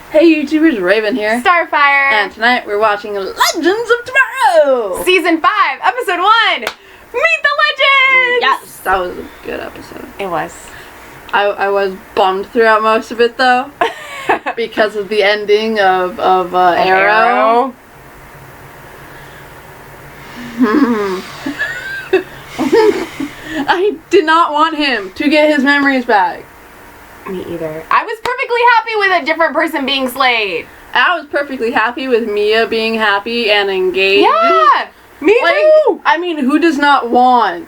Hey YouTubers, Raven here. Starfire! And tonight we're watching Legends of Tomorrow! Season 5, Episode 1! Meet the Legends! Yes, that was a good episode. It was. I was bummed throughout most of it though. Because of the ending of Arrow. I did not want him to get his memories back. Me either. I was perfectly happy with a different person being slayed. I was perfectly happy with Mia being happy and engaged. Yeah! Me too! I mean, who does not want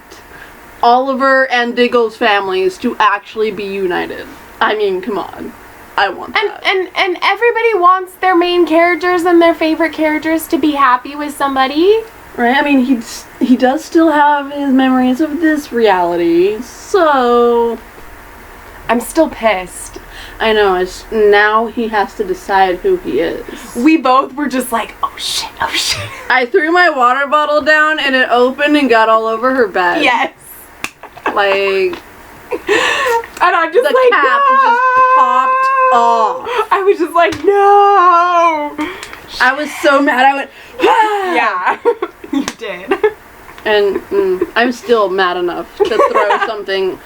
Oliver and Diggle's families to actually be united? I mean, come on. I want that. And everybody wants their main characters and their favorite characters to be happy with somebody. Right? I mean, he does still have his memories of this reality, so... I'm still pissed. I know, it's now he has to decide who he is. We both were just like, oh shit. I threw my water bottle down and it opened and got all over her bed. Yes. Like... And I just the like, cap no! just popped off. I was just like, no! I was so mad. I went, Yeah, you did. And I'm still mad enough to throw something.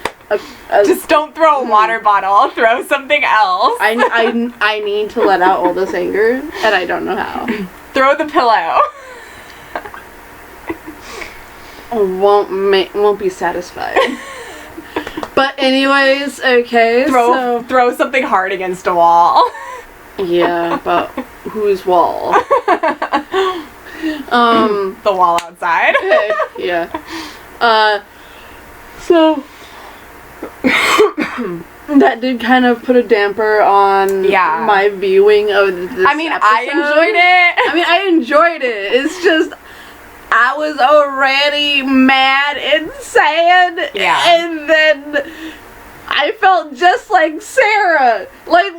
Just don't throw a water bottle. Throw something else. I need to let out all this anger, and I don't know how. Throw the pillow. Won't be satisfied. But anyways, okay. Throw something hard against a wall. Yeah, but whose wall? The wall outside. Yeah. So that did kind of put a damper on my viewing of this episode. I enjoyed it. I enjoyed it. It's just I was already mad and sad. Yeah. And then I felt just like Sarah. Like,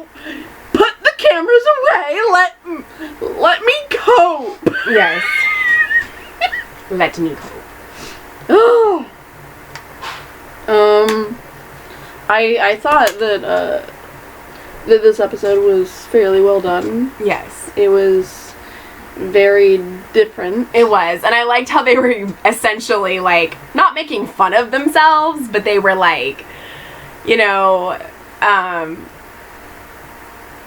put the cameras away. Let me cope. Yes. Let me cope. Oh. I thought that this episode was fairly well done. Yes. It was very different. It was. And I liked how they were essentially, like, not making fun of themselves, but they were, like, you know,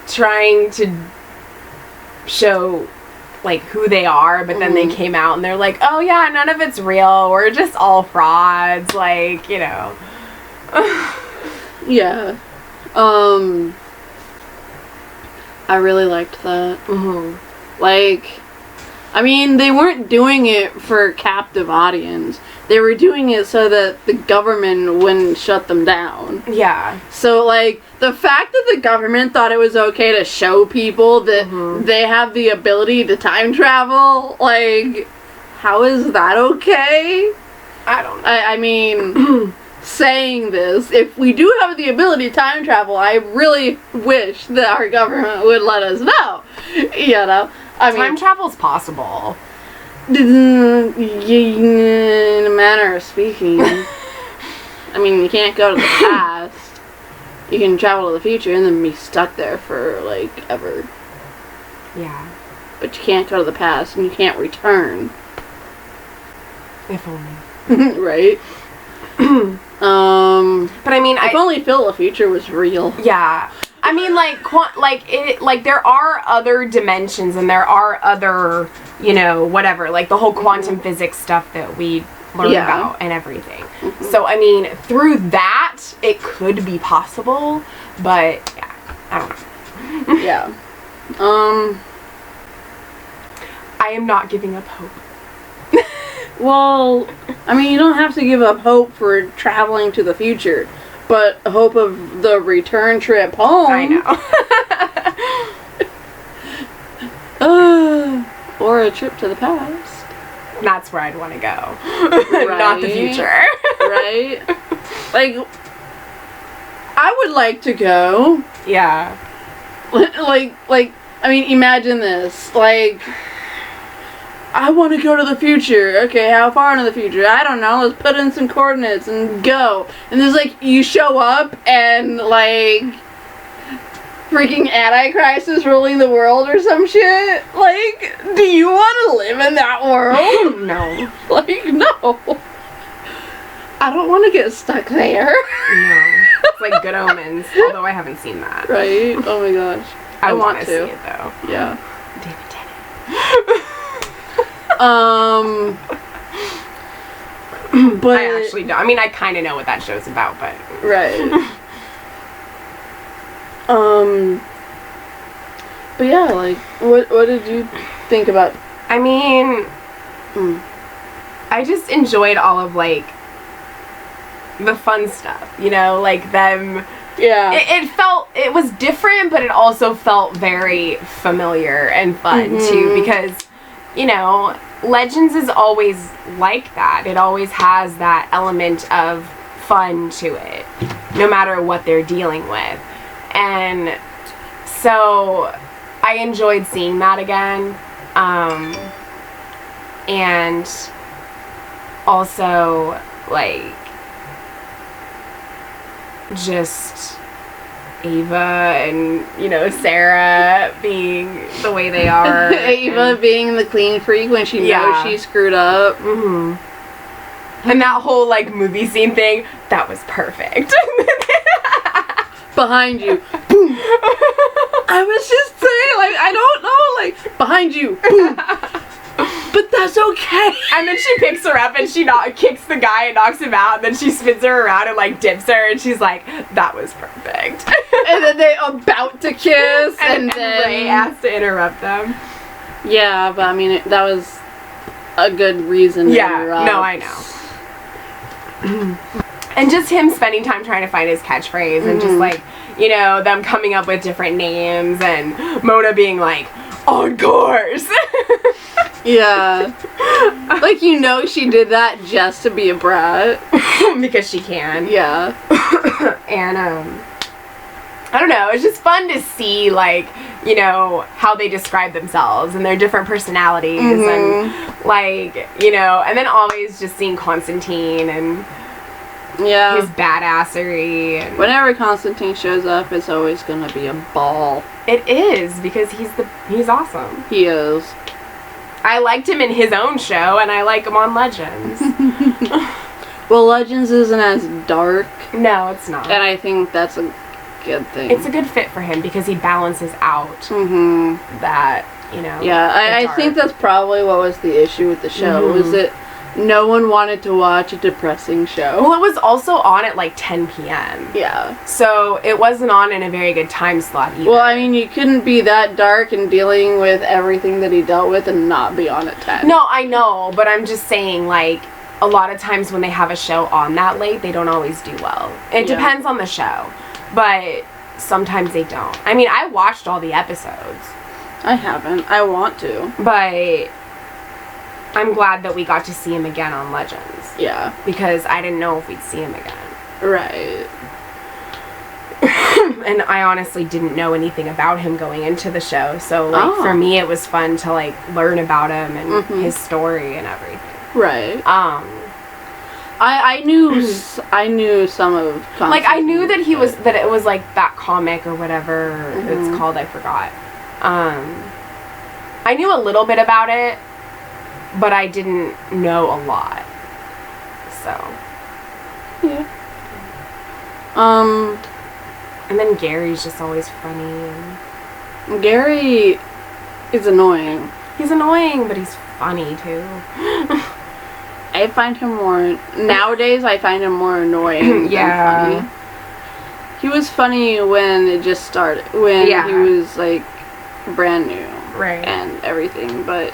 trying to show, like, who they are, but then they came out and they're like, oh yeah, none of it's real. We're just all frauds. Like, you know. Yeah. I really liked that. Like, I mean, they weren't doing it for a captive audience. They were doing it so that the government wouldn't shut them down. Yeah. So, like, the fact that the government thought it was okay to show people that they have the ability to time travel, like, how is that okay? I don't know. I mean, saying this, if we do have the ability to time travel, I really wish that our government would let us know. You know? Time travel's possible. In a manner of speaking. I mean, you can't go to the past. You can travel to the future and then be stuck there for, like, ever. Yeah. But you can't go to the past and you can't return. If only. Right? But I mean, if only Phil the future was real. Yeah. I mean, like, there are other dimensions and there are other, you know, whatever, like the whole quantum physics stuff that we learn about and everything. So, I mean, through that, it could be possible, but, yeah, I don't know. Yeah. I am not giving up hope. Well, I mean, you don't have to give up hope for traveling to the future, but hope of the return trip home. I know. Or a trip to the past. That's where I'd want to go. Right. Not the future. Right? Like, I would like to go. Yeah. Like, I mean, imagine this. Like, I want to go to the future. Okay, how far into the future? I don't know. Let's put in some coordinates and go. And there's like, you show up and like, freaking Antichrist is ruling the world or some shit. Like, do you want to live in that world? No. Like, no. I don't want to get stuck there. No. It's like Good Omens, although I haven't seen that. Right? Oh my gosh. I want want to to. see it though. Yeah. David Tennant. But I actually don't. I mean, I kind of know what that show's about, but right. But yeah, like, what did you think about? I mean, I just enjoyed all of like the fun stuff, you know, like them. Yeah. It was different, but it also felt very familiar and fun too, because, you know, Legends is always like that. It always has that element of fun to it, no matter what they're dealing with. And so I enjoyed seeing that again. And also, like, just Ava and, you know, Sarah being the way they are. Ava being the clean freak when she knows she screwed up. Mm-hmm. And that whole, like, movie scene thing, that was perfect. Behind you. Boom. I was just saying, like, I don't know, like, behind you. Boom. But that's okay. And then she picks her up and she kicks the guy and knocks him out. And then she spins her around and, like, dips her. And she's like, that was perfect. And then they about to kiss. And then Ray has to interrupt them. Yeah, but I mean, that was a good reason to interrupt. No, I know. And just him spending time trying to find his catchphrase and just, like, you know, them coming up with different names and Mona being like, on course. Yeah. Like, you know, she did that just to be a brat. Because she can. Yeah. And, I don't know, it's just fun to see, like, you know, how they describe themselves and their different personalities and, like, you know, and then always just seeing Constantine and his badassery. And whenever Constantine shows up, it's always gonna be a ball. It is, because he's awesome. He is. I liked him in his own show, and I like him on Legends. Well, Legends isn't as dark. No, it's not. And I think that's a good thing. It's a good fit for him, because he balances out that, you know. Yeah, I think that's probably what was the issue with the show, was that no one wanted to watch a depressing show. Well, it was also on at like 10 p.m. Yeah. So it wasn't on in a very good time slot either. Well, I mean, you couldn't be that dark and dealing with everything that he dealt with and not be on at 10. No, I know, but I'm just saying, like, a lot of times when they have a show on that late, they don't always do well. It depends on the show, but sometimes they don't. I mean, I watched all the episodes. I haven't. I want to. But I'm glad that we got to see him again on Legends. Yeah. Because I didn't know if we'd see him again. Right. And I honestly didn't know anything about him going into the show. So, like, for me, it was fun to, like, learn about him and his story and everything. Right. I knew some of Constantine. Like, I knew that that it was, like, that comic or whatever it's called, I forgot. I knew a little bit about it, but I didn't know a lot. So. Yeah. And then Gary's just always funny. And Gary is annoying. He's annoying, but he's funny, too. I find him more... Nowadays, I find him more annoying than funny. He was funny when it just started. When he was, like, brand new. Right. And everything. But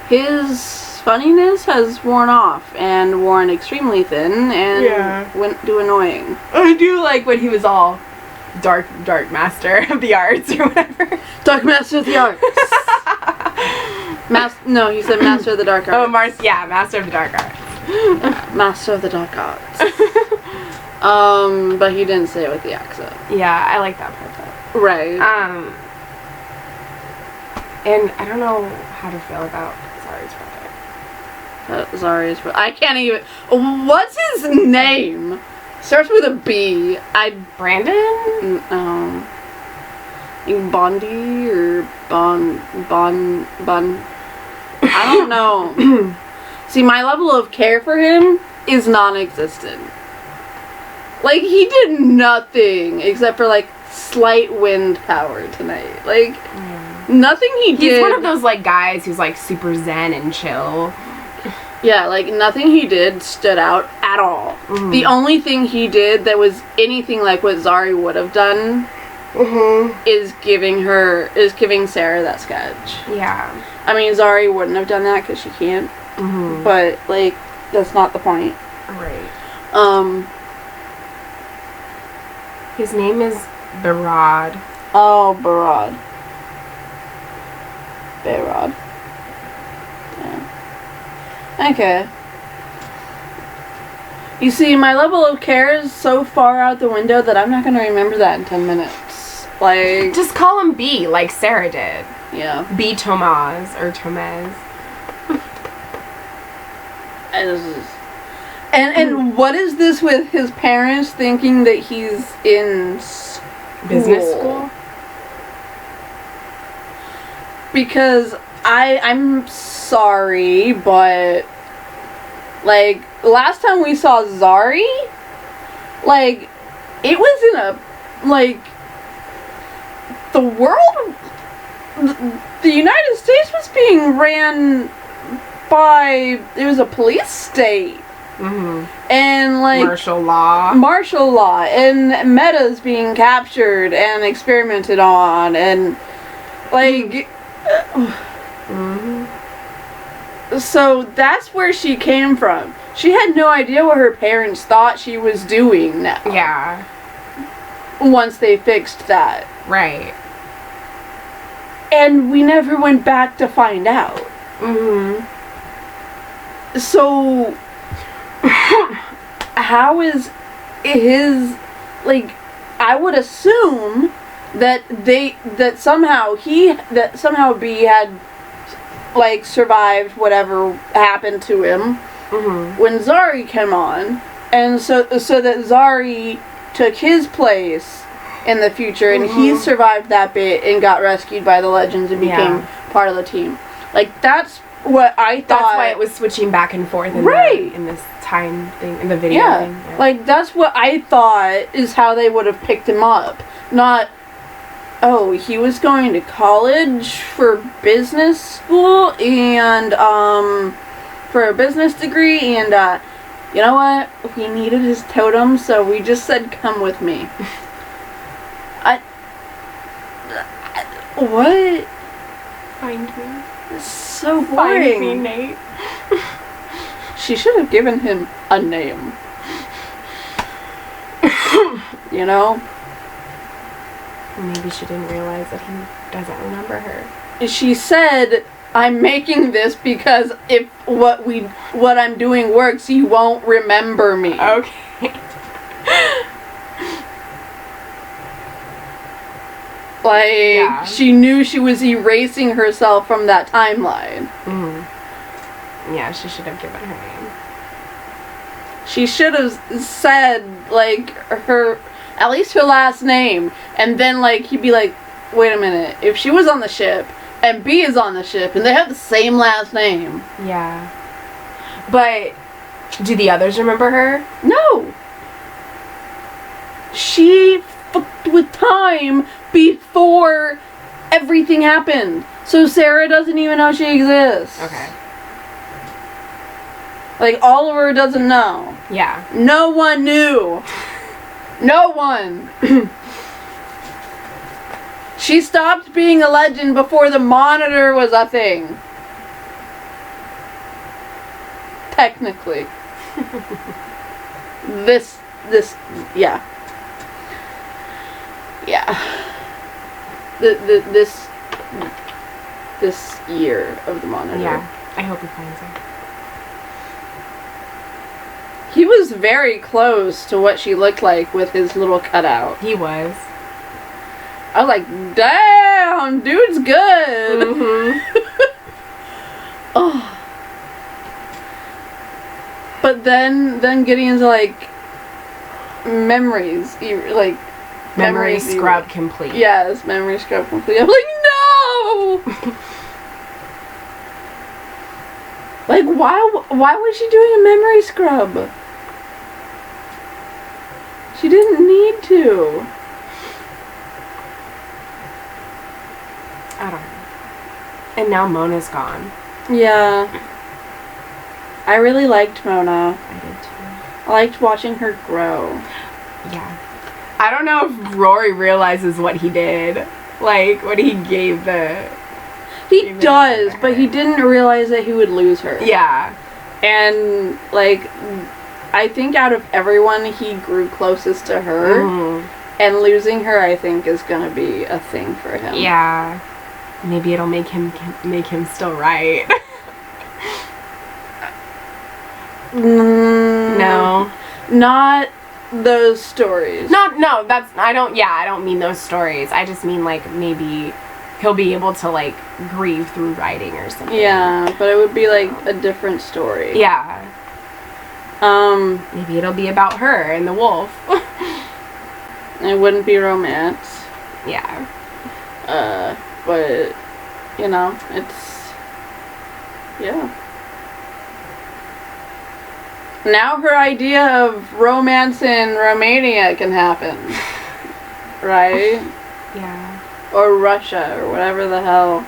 his funniness has worn off. And worn extremely thin. And went to annoying. I do like when he was all dark master of the arts or whatever. Dark master of the arts. No, he said master of the dark arts. Oh, master of the dark arts. Master of the dark arts. But he didn't say it with the accent. Yeah, I like that part though. Right. And I don't know how to feel about Zari's brother. Zari's brother. I can't even... What's his name? Starts with a B. Brandon? No. Bondi or Bon. I don't know. See, my level of care for him is non-existent. Like, he did nothing except for, like, slight wind power tonight. Like, nothing he did. He's one of those, like, guys who's, like, super zen and chill. Yeah, like, nothing he did stood out at all. The only thing he did that was anything like what Zari would have done is giving Sarah that sketch. Yeah. I mean, Zari wouldn't have done that because she can't. But, like, that's not the point. Right. His name is Barad. Oh, Barad. Barad. Yeah. Okay. You see, my level of care is so far out the window that I'm not going to remember that in 10 minutes. Like... Just call him B, like Sarah did. Yeah. B. Tomaz, or Tomez. And what is this with his parents thinking that he's in Business school? Because I'm sorry, but like last time we saw Zari, like it was in a like the world, the United States was being ran by, it was a police state. And like martial law, and Meta's being captured and experimented on, and like so that's where she came from. She had no idea what her parents thought she was doing now. Yeah. Once they fixed that. Right. And we never went back to find out. So how is his, like, I would assume that somehow B had like survived whatever happened to him when Zari came on, and so that Zari took his place in the future, and he survived that bit and got rescued by the Legends and became part of the team. Like, that's what I thought. That's why it was switching back and forth in, in this time thing, in the video thing. Yeah. Like, that's what I thought is how they would have picked him up. Not, oh, he was going to college for business school and, for a business degree, and, you know what? We needed his totem, so we just said, come with me. What? Find me. It's so boring. Find me, Nate. She should have given him a name. You know? Maybe she didn't realize that he doesn't remember her. She said, I'm making this because if what I'm doing works, you won't remember me. Okay. Like, she knew she was erasing herself from that timeline. Yeah, she should have given her name. She should have said, like, at least her last name, and then, like, he'd be like, wait a minute, if she was on the ship, and B is on the ship, and they have the same last name. Yeah. But, do the others remember her? No! She fucked with time before everything happened. So Sarah doesn't even know she exists. Okay. Like, Oliver doesn't know. Yeah. No one knew. No one. She stopped being a legend before the Monitor was a thing. Technically. This, yeah. Yeah. This year of the Monitor. Yeah. I hope he finds her. He was very close to what she looked like with his little cutout. He was. I was like, damn, dude's good. Oh. But then getting into, like, memories, like, Memory scrub complete. Yes, memory scrub complete. I'm like, no! Like, why was she doing a memory scrub? She didn't need to. I don't know. And now Mona's gone. Yeah. I really liked Mona. I did too. I liked watching her grow. Yeah. I don't know if Rory realizes what he did. Like, what he gave the... He does, but he didn't realize that he would lose her. Yeah. And, like, I think out of everyone, he grew closest to her. Mm. And losing her, I think, is gonna be a thing for him. Yeah. Maybe it'll make him still right. No. Not those stories. I don't mean those stories. I just mean, like, maybe he'll be able to, like, grieve through writing or something. Yeah, but it would be, like, a different story. Yeah. Maybe it'll be about her and the wolf. It wouldn't be romance. Yeah. But, you know, it's... Yeah. Now her idea of romance in Romania can happen. Right? Yeah. Or Russia, or whatever the hell.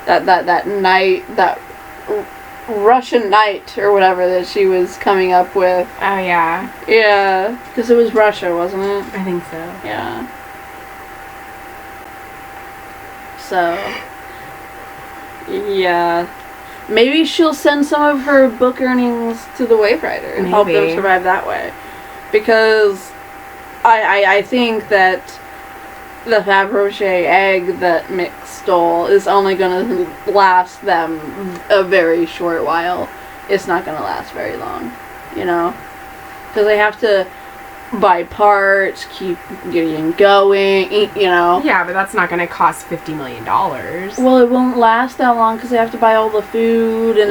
That night, that Russian night, or whatever that she was coming up with. Oh, yeah. Yeah, because it was Russia, wasn't it? I think so. Yeah. So, yeah. Maybe she'll send some of her book earnings to the Waverider and help them survive that way. Because I think that the Fabergé egg that Mick stole is only going to last them a very short while. It's not going to last very long, you know? Because they have to buy parts, keep getting going, you know? Yeah, but that's not going to cost $50 million. Well, it won't last that long because they have to buy all the food and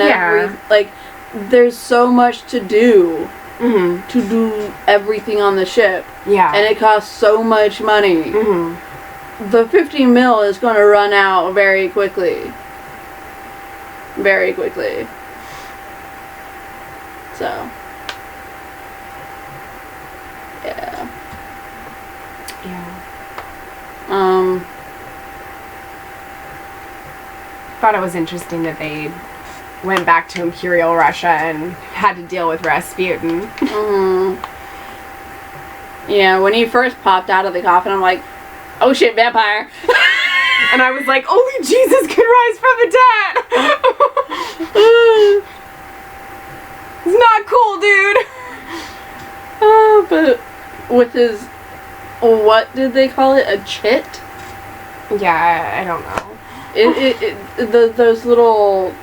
like, there's so much to do. Mm-hmm. To do everything on the ship. Yeah. And it costs so much money. Mm-hmm. The 50 mil is going to run out very quickly. Very quickly. So. Yeah. Yeah. Thought it was interesting that they went back to Imperial Russia and had to deal with Rasputin. Yeah, when he first popped out of the coffin, I'm like, oh shit, vampire. And I was like, only Jesus can rise from the dead. It's not cool, dude. But with his, what did they call it? A chit? Yeah, I don't know. Those little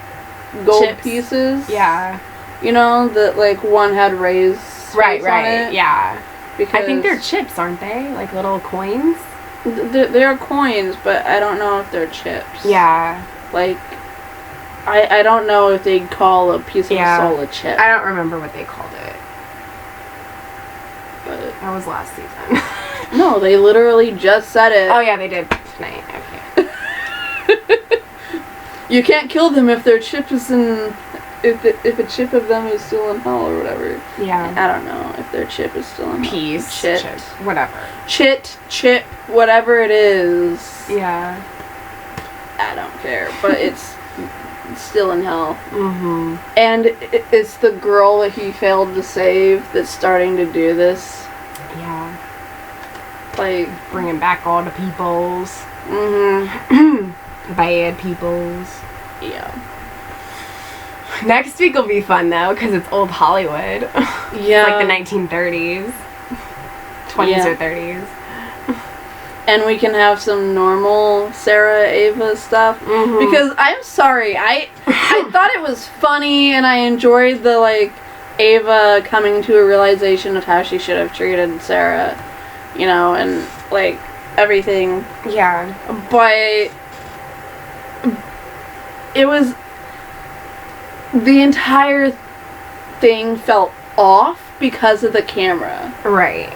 gold Chips. pieces. Yeah. You know, that like one had raised Right, on it. yeah. Because I think they're chips, aren't they? Like little coins? they're coins, but I don't know if they're chips. Yeah. Like, I don't know if they'd call a piece of soul a chip. I don't remember what they called it. But That was last season. no, they literally just said it. Oh yeah, they did tonight. Okay. You can't kill them if their chip is in... If a chip of them is still in hell or whatever. Yeah. I don't know if their chip is still in hell. Chip. Whatever. Chip, whatever it is. Yeah. I don't care. But it's still in hell. Mm-hmm. And it's the girl that he failed to save that's starting to do this. Yeah. Like... Bringing back all the peoples. Mm-hmm. Bad peoples. Yeah. Next week will be fun though, because it's old Hollywood. Yeah. Like the 1930s. 20s or 30s. And we can have some normal Sarah Ava stuff. Mm-hmm. Because I'm sorry, I thought it was funny and I enjoyed the like Ava coming to a realization of how she should have treated Sarah. You know, and like everything. Yeah. But it was... The entire thing felt off because of the camera. Right.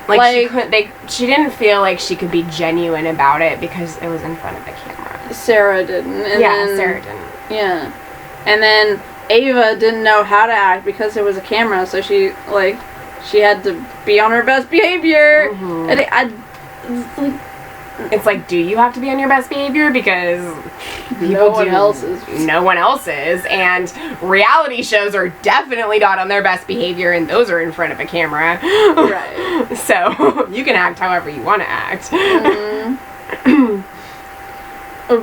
She didn't feel like she could be genuine about it because it was in front of the camera. Sarah didn't. And then, Sarah didn't. Yeah. And then Ava didn't know how to act because it was a camera, so she had to be on her best behavior. Mm-hmm. And it's like, do you have to be on your best behavior? Because no one else is. No one else is. And reality shows are definitely not on their best behavior, and those are in front of a camera. Right. So, you can act however you want to act. Mm-hmm.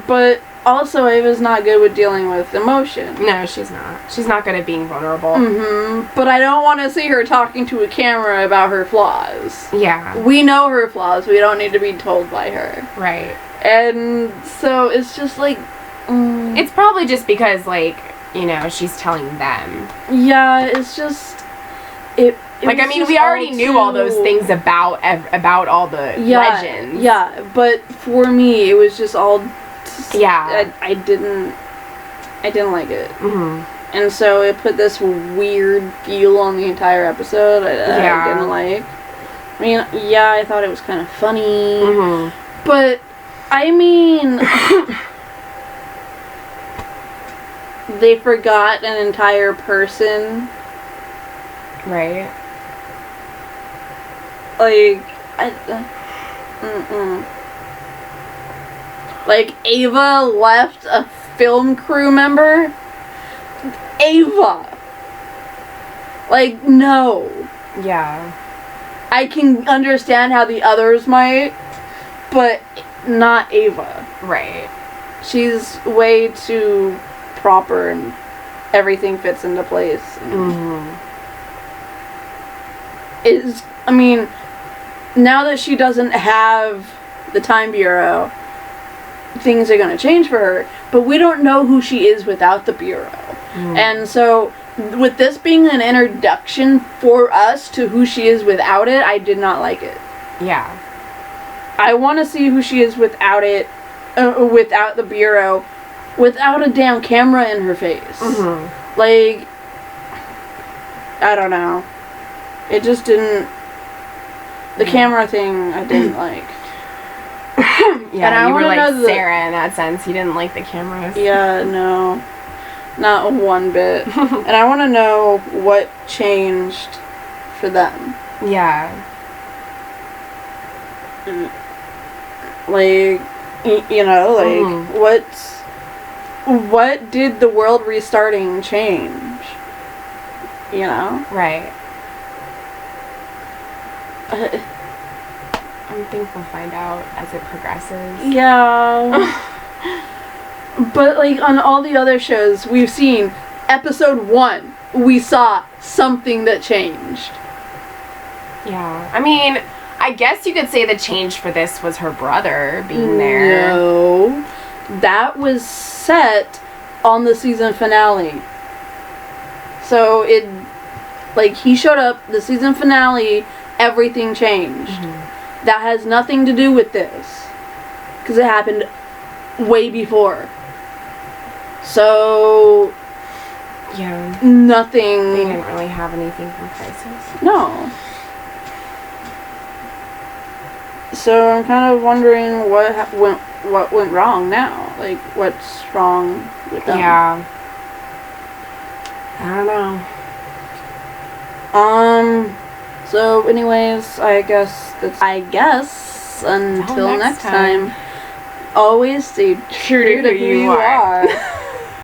But also, Ava's not good with dealing with emotion. No, she's not. She's not good at being vulnerable. Mm-hmm. But I don't want to see her talking to a camera about her flaws. Yeah. We know her flaws. We don't need to be told by her. Right. And so it's just like... It's probably just because, like, you know, she's telling them. Yeah, it's just... Like, I mean, we already knew all those things about all the legends. Yeah, but for me, it was just all... Yeah. I didn't like it. Mm-hmm. And so it put this weird feel on the entire episode I didn't like. I mean, yeah, I thought it was kind of funny. Mm-hmm. But, I mean... they forgot an entire person. Right. Like, Like, Ava left a film crew member? Ava! Like, no. Yeah. I can understand how the others might, but not Ava. Right. She's way too proper and everything fits into place. Mm-hmm. I mean, now that she doesn't have the Time Bureau, things are going to change for her, but we don't know who she is without the Bureau. Mm. And so, with this being an introduction for us to who she is without it, I did not like it. Yeah. I want to see who she is without it, without the Bureau, without a damn camera in her face. Mm-hmm. Like, I don't know. It just didn't... The camera thing, I didn't like. Yeah, and you were like Sarah in that sense. You didn't like the cameras. Yeah, no. Not one bit. And I want to know what changed for them. Yeah. Like, you know, like, what did the world restarting change? You know? Right. I think we'll find out as it progresses. Yeah. But, like, on all the other shows we've seen, episode 1, we saw something that changed. Yeah. I mean, I guess you could say the change for this was her brother being there. No. That was set on the season finale. So, he showed up, the season finale, everything changed. Mm-hmm. That has nothing to do with this. Because it happened way before. So... Yeah. Nothing... They didn't really have anything from Crisis. No. So I'm kind of wondering what went wrong now. Like, what's wrong with them? Yeah. I don't know. So anyways, I guess until next time, always stay true to who you are.